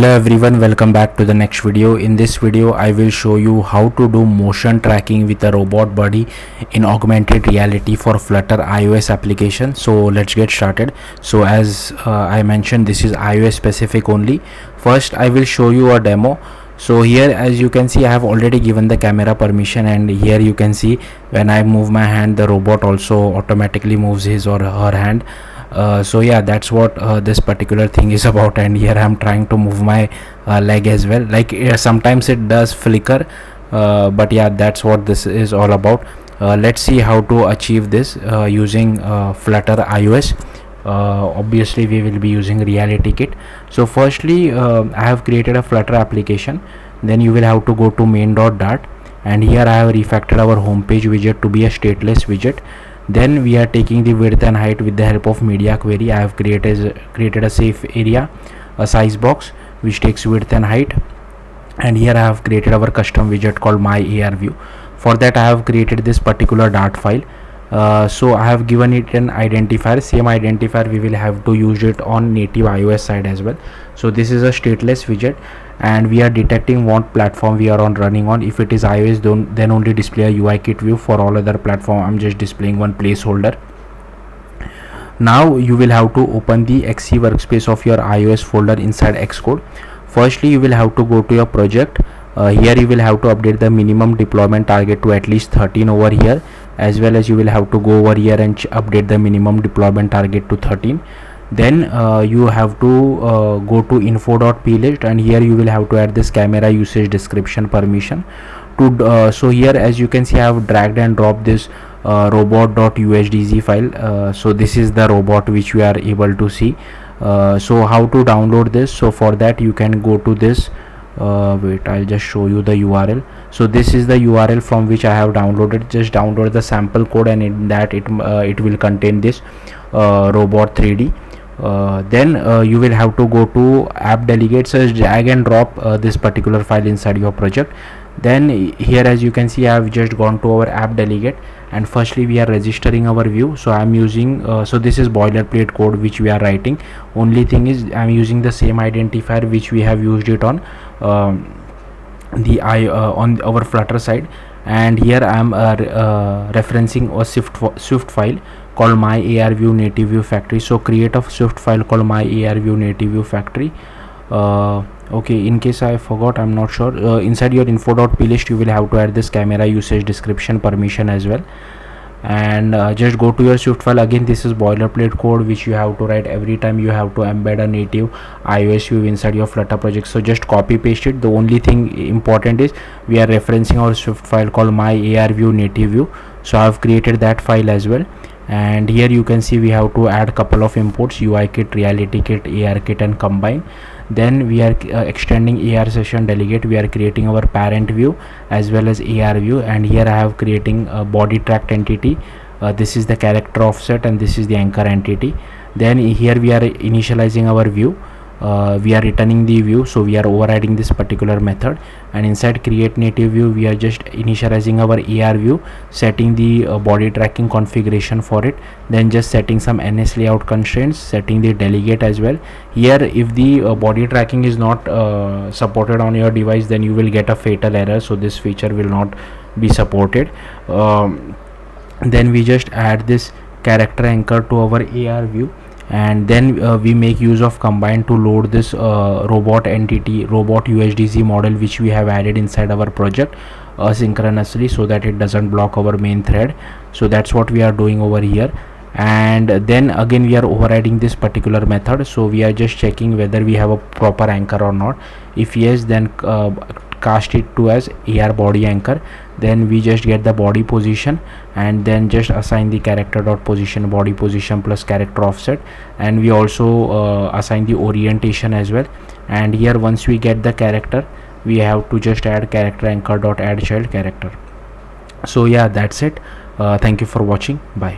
Hello everyone, welcome back to the next video. In this video I will show you how to do motion tracking with a robot body in augmented reality for Flutter iOS application. So let's get started. So as I mentioned, this is iOS specific only. First I will show you a demo. So here, as you can see, I have already given the camera permission, and here you can see when I move my hand, the robot also automatically moves his or her hand. So yeah, that's what this particular thing is about. And here I'm trying to move my leg as well. Like sometimes it does flicker, but yeah, that's what this is all about. Let's see how to achieve this using Flutter iOS. Obviously we will be using RealityKit. So firstly, I have created a Flutter application. Then you will have to go to main.dart, and here I have refactored our homepage widget to be a stateless widget. Then we are taking the width and height with the help of media query. I have created a safe area, a size box which takes width and height, and here I have created our custom widget called my AR view. For that I have created this particular dart file. So I have given it an identifier. Same identifier we will have to use it on native iOS side as well. So this is a stateless widget, and we are detecting what platform we are running on. If it is iOS, then only display a UI kit view. For all other platform I'm just displaying one placeholder. Now you will have to open the XC workspace of your iOS folder inside Xcode. Firstly, you will have to go to your project. Here you will have to update the minimum deployment target to at least 13 over here, as well as you will have to go over here and update the minimum deployment target to 13. Then you have to go to info.plist, and here you will have to add this camera usage description permission to so here, as you can see, I have dragged and dropped this robot.usdz file. So this is the robot which we are able to see. So how to download this? So for that you can go to this wait, I'll just show you the URL. So this is the URL from which I have downloaded. Just download the sample code, and in that it will contain this robot 3D. Then you will have to go to app delegates, drag and drop this particular file inside your project. Then here, as you can see, I have just gone to our app delegate, and firstly we are registering our view. So I'm using so this is boilerplate code which we are writing. Only thing is I'm using the same identifier which we have used it on on our Flutter side, and here I am referencing a Swift file called my AR view native view factory. So create a Swift file called my AR view native view factory. Okay, in case I forgot, I'm not sure, inside your info.plist you will have to add this camera usage description permission as well. And just go to your Swift file. Again, this is boilerplate code which you have to write every time you have to embed a native iOS view inside your Flutter project. So just copy paste it. The only thing important is we are referencing our Swift file called my AR view native view. So I have created that file as well. And here you can see we have to add couple of imports: UI kit, reality kit, AR kit, and combine. Then we are extending AR session delegate. We are creating our parent view as well as AR view, and here I have creating a body tracked entity. This is the character offset, and this is the anchor entity. Then here we are initializing our view. We are returning the view, so we are overriding this particular method. And inside create native view we are just initializing our AR view, setting the body tracking configuration for it, then just setting some NS layout constraints, setting the delegate as well. Here if the body tracking is not supported on your device, then you will get a fatal error, so this feature will not be supported. Then we just add this character anchor to our AR view, and then we make use of combine to load this robot entity, robot USDZ model which we have added inside our project synchronously, so that it doesn't block our main thread. So that's what we are doing over here. And then again we are overriding this particular method. So we are just checking whether we have a proper anchor or not. If yes, then cast it to as AR body anchor. Then we just get the body position, and then just assign the character dot position body position plus character offset, and we also assign the orientation as well. And here once we get the character, we have to just add character anchor dot add child character. So yeah, that's it. Thank you for watching. Bye.